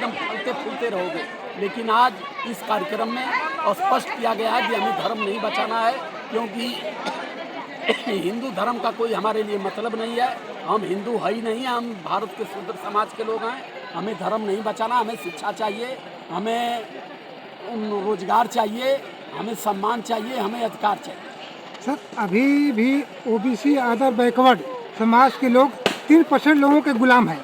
एकदम फलते फूलते रहोगे। लेकिन आज इस कार्यक्रम में स्पष्ट किया गया है कि हमें धर्म नहीं बचाना है, क्योंकि हिंदू धर्म का कोई हमारे लिए मतलब नहीं है। हम हिंदू है ही नहीं, हम भारत के शूद्र समाज के लोग हैं। हमें धर्म नहीं बचाना, हमें शिक्षा चाहिए, हमें रोजगार चाहिए, हमें सम्मान चाहिए, हमें अधिकार चाहिए। सर अभी भी ओबीसी अदर बैकवर्ड समाज के लोग 3% लोगों के गुलाम हैं।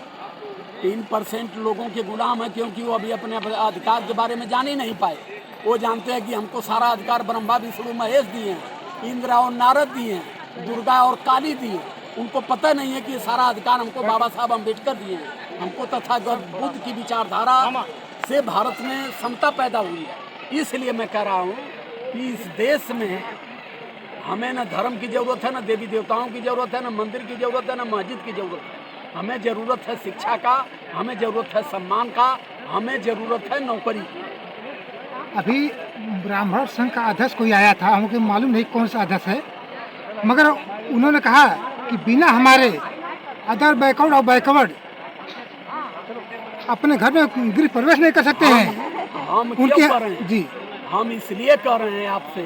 3% लोगों के गुलाम है, क्योंकि वो अभी अपने अधिकार के बारे में जान ही नहीं पाए। वो जानते हैं कि हमको सारा अधिकार ब्रह्मा विष्णु महेश दिए हैं, इंद्र और नारद दिए हैं, दुर्गा और काली दिए हैं। उनको पता नहीं है कि ये सारा अधिकार हमको बाबा साहब अम्बेडकर दिए हैं। हमको तथागत बुद्ध की विचारधारा से भारत में समता पैदा हुई है। इसलिए मैं कह रहा हूँ कि इस देश में हमें न धर्म की जरूरत है, न देवी देवताओं की जरूरत है, न मंदिर की जरूरत है, न मस्जिद की जरूरत है। हमें जरूरत है शिक्षा का, हमें जरूरत है सम्मान का, हमें जरूरत है नौकरी की। अभी ब्राह्मण संघ का अध्यक्ष कोई आया था, हमको मालूम नहीं कौन सा अध्यक्ष है, मगर उन्होंने कहा कि बिना हमारे अदर बैकवर्ड और बैकवर्ड अपने घर में गृह प्रवेश नहीं कर सकते हैं। हम क्यों कर रहे हैं जी? हम इसलिए कर रहे हैं आपसे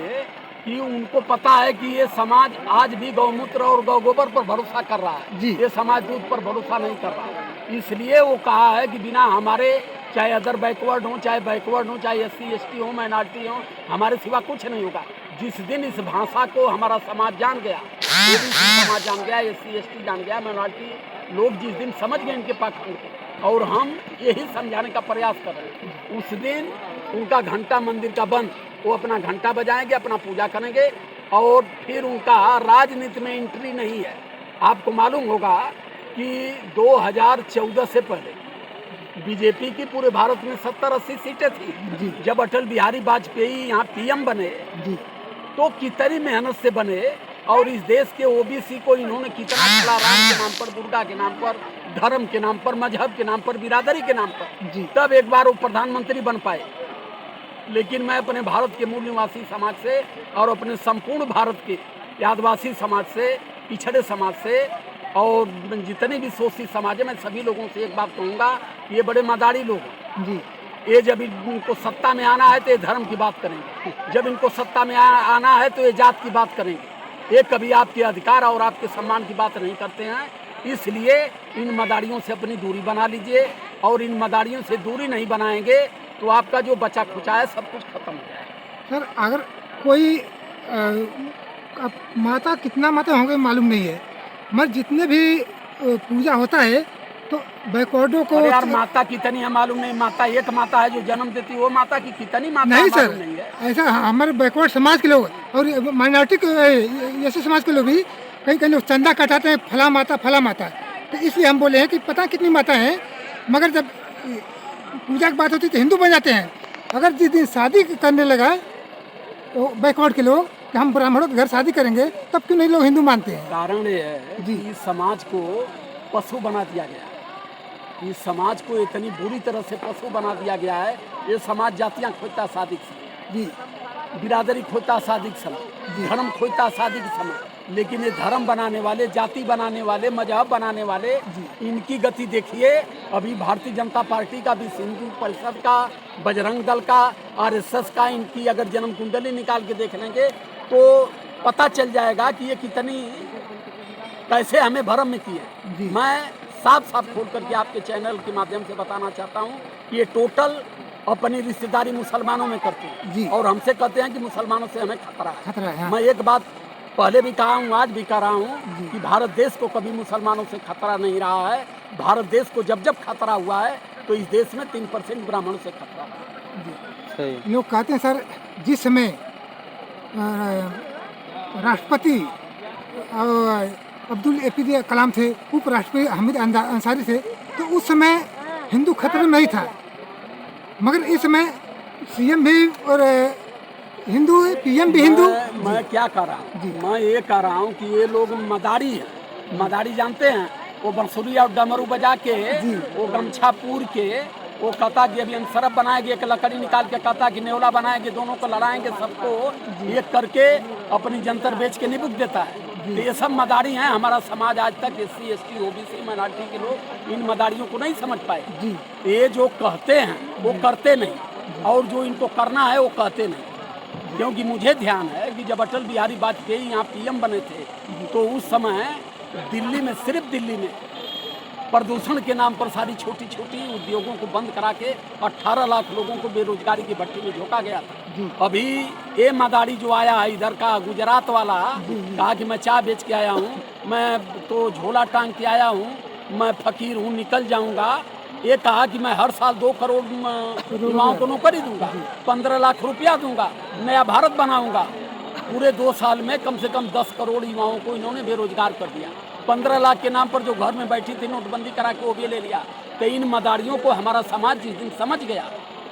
कि उनको पता है कि ये समाज आज भी गौमूत्र और गौ गोबर पर भरोसा कर रहा है जी। ये समाज दूध पर भरोसा नहीं कर रहा है। इसलिए वो कहा है कि बिना हमारे, चाहे अदर बैकवर्ड हो, चाहे बैकवर्ड हो, चाहे SC ST हो, माइनॉरिटी हो, हमारे सिवा कुछ नहीं होगा। जिस दिन इस भाषा को हमारा समाज जान गया, समाज जान गया, SC ST जान गया, माइनॉरिटी लोग जिस दिन समझ गए इनके पक्ष में, और हम यही समझाने का प्रयास कर रहे हैं, उस दिन उनका घंटा मंदिर का बंद, वो अपना घंटा बजाएंगे, अपना पूजा करेंगे, और फिर उनका राजनीति में एंट्री नहीं है। आपको मालूम होगा कि 2014 से पहले बीजेपी की पूरे भारत में 70-80 सीटें थी। जब अटल बिहारी वाजपेयी यहाँ PM बने तो कितनी मेहनत से बने, और इस देश के OBC को इन्होंने कितना खिला, राम के नाम पर, दुर्गा के नाम पर, धर्म के नाम पर, मजहब के नाम पर, बिरादरी के नाम पर, तब एक बार वो प्रधानमंत्री बन पाए। लेकिन मैं अपने भारत के मूल निवासी समाज से और अपने संपूर्ण भारत के आदिवासी समाज से, पिछड़े समाज से, और जितने भी शोषित समाज है, मैं सभी लोगों से एक बात कहूँगा, ये बड़े मदारी लोग हैं जी। ये जब इनको सत्ता में आना है तो ये धर्म की बात करेंगे, जब इनको सत्ता में आना है तो ये जात की बात करेंगे। ये कभी आपके अधिकार और आपके सम्मान की बात नहीं करते हैं। इसलिए इन मदारियों से अपनी दूरी बना लीजिए, और इन मदारियों से दूरी नहीं बनाएंगे तो आपका जो बचा खुचा है सब कुछ खत्म हो जाएगा। सर अगर कोई अब माता, कितना माता होंगे मालूम नहीं है, मगर जितने भी पूजा होता है तो बैकवर्डों को, यार माता कितनी है मालूम नहीं। माता एक माता है जो जन्म देती है, वो माता की कितनी माता नहीं सर, नहीं है। ऐसा हमारे बैकवर्ड समाज के लोग और माइनॉरिटी के ऐसे समाज के लोग भी कहीं कहीं लोग चंदा कटाते हैं, फला माता फला माता। तो इसलिए हम बोले हैं कि पता कितनी माता है, मगर जब पूजा की बात होती है तो हिंदू बन जाते हैं। अगर जिस दिन शादी करने लगा तो बैकवर्ड के लोग कि हम ब्राह्मणों के घर शादी करेंगे, तब क्यों नहीं लोग हिंदू मानते हैं? कारण ये है जी, इस समाज को पशु बना दिया गया। इस समाज को इतनी बुरी तरह से पशु बना दिया गया है। ये समाज जातियाँ खोजता शादी जी, बिरादरी खोजता शादी समय, धर्म खोजता शादी के समय, लेकिन ये धर्म बनाने वाले, जाति बनाने वाले, मजहब बनाने वाले, इनकी गति देखिए। अभी भारतीय जनता पार्टी का, भी हिंदू परिषद का, बजरंग दल का, RSS का, इनकी अगर जन्म कुंडली निकाल के देख लेंगे तो पता चल जाएगा कि ये कितनी कैसे हमें भ्रम में की है। मैं साफ साफ खोल करके आपके चैनल के माध्यम से बताना चाहता हूँ कि ये टोटल अपनी रिश्तेदारी मुसलमानों में करते हैं, और हमसे कहते हैं कि मुसलमानों से हमें खतरा है। मैं एक बात पहले भी कहा हूँ, आज भी कह रहा हूँ कि भारत देश को कभी मुसलमानों से खतरा नहीं रहा है। भारत देश को जब जब खतरा हुआ है तो इस देश में 3% ब्राह्मणों से खतरा है। लोग कहते हैं सर, जिस समय राष्ट्रपति अब्दुल APJ कलाम थे, उपराष्ट्रपति हामिद अंसारी थे, तो उस समय हिंदू खतरे में नहीं था, मगर इस समय CM भी और हिंदू, PM भी हिंदू। मैं क्या कर रहा हूँ, मैं ये कह रहा हूँ कि ये लोग मदारी हैं। मदारी जानते हैं, वो बंसुरी और डमरू बजा के, वो गमछा पूर के, वो कहता कि अभी हम सरफ बनाएंगे, एक लकड़ी निकाल के कहता कि नेवला बनाएंगे, दोनों को लड़ाएंगे, सबको एक करके अपनी जंतर बेच के निबुक देता है। तो ये सब मदारी हैं। हमारा समाज आज तक SC ST OBC माइनॉरिटी के लोग इन मदारियों को नहीं समझ पाए। ये जो कहते हैं वो करते नहीं, और जो इनको करना है वो कहते नहीं। क्योंकि मुझे ध्यान है कि जब अटल बिहारी वाजपेयी यहाँ PM बने थे तो उस समय दिल्ली में, सिर्फ दिल्ली में प्रदूषण के नाम पर सारी छोटी छोटी उद्योगों को बंद करा के 18 लाख लोगों को बेरोजगारी की भट्टी में झोंका गया था। अभी ये मदारी जो आया है इधर का, गुजरात वाला, कहा कि मैं चाय बेच के आया हूँ, मैं तो झोला टांग के आया हूँ, मैं फकीर हूँ, निकल जाऊँगा। ये कहा कि मैं हर साल 2 करोड़ युवाओं को नौकरी दूंगा, 15 लाख रुपया दूंगा, नया भारत बनाऊंगा। पूरे 2 साल में कम से कम 10 करोड़ युवाओं को इन्होंने बेरोजगार कर दिया। 15 लाख के नाम पर जो घर में बैठी थी नोटबंदी करा के वो भी ले लिया। तो इन मदारियों को हमारा समाज जिस दिन समझ गया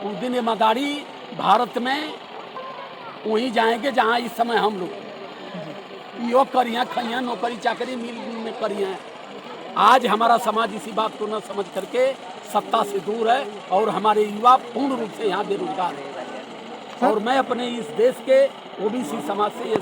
उस दिन ये मदारी भारत में वहीं जाएंगे जहाँ इस समय हम लोग यो करियाँ खइयाँ, नौकरी चाकरी मिल में करियाँ। आज हमारा समाज इसी बात को न समझ करके सत्ता से दूर है और हमारे युवा पूर्ण रूप से यहाँ बेरोजगार हो रहे हैं। और मैं अपने इस देश के OBC समाज से